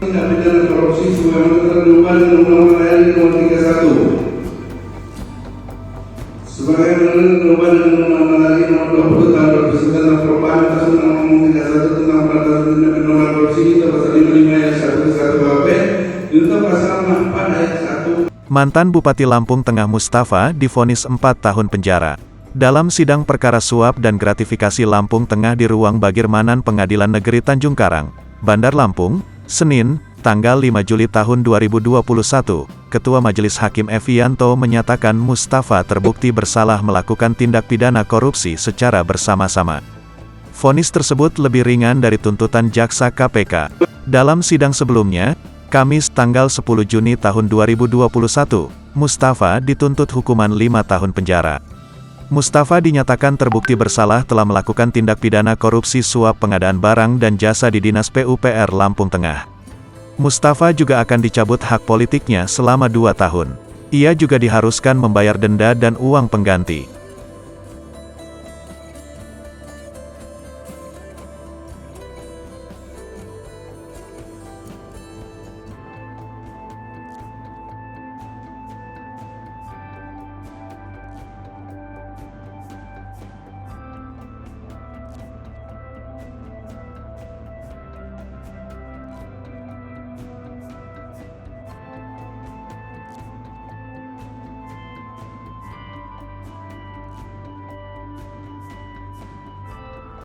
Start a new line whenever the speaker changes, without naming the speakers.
Tindak pidana korupsi sebagaimana tertentukan dengan Undang-Undang Daerah Nomor 31. Sebagaimana tertentukan dengan Undang-Undang Daerah Nomor 20 Tahun 2009 tentang perubahan atas Undang-Undang Nomor 31 tentang pemberantasan tindak pidana korupsi atau pasal 55 ayat 1 KUHP junto pasal 4 ayat 1.
Mantan Bupati Lampung Tengah Mustafa divonis 4 tahun penjara. Dalam sidang perkara suap dan gratifikasi Lampung Tengah di ruang Bagirmanan Pengadilan Negeri Tanjung Karang, Bandar Lampung, Senin, tanggal 5 Juli tahun 2021, Ketua Majelis Hakim Evianto menyatakan Mustafa terbukti bersalah melakukan tindak pidana korupsi secara bersama-sama. Vonis tersebut lebih ringan dari tuntutan jaksa KPK. Dalam sidang sebelumnya, Kamis tanggal 10 Juni tahun 2021, Mustafa dituntut hukuman 5 tahun penjara. Mustafa dinyatakan terbukti bersalah telah melakukan tindak pidana korupsi suap pengadaan barang dan jasa di Dinas PUPR Lampung Tengah. Mustafa juga akan dicabut hak politiknya selama 2 tahun. Ia juga diharuskan membayar denda dan uang pengganti.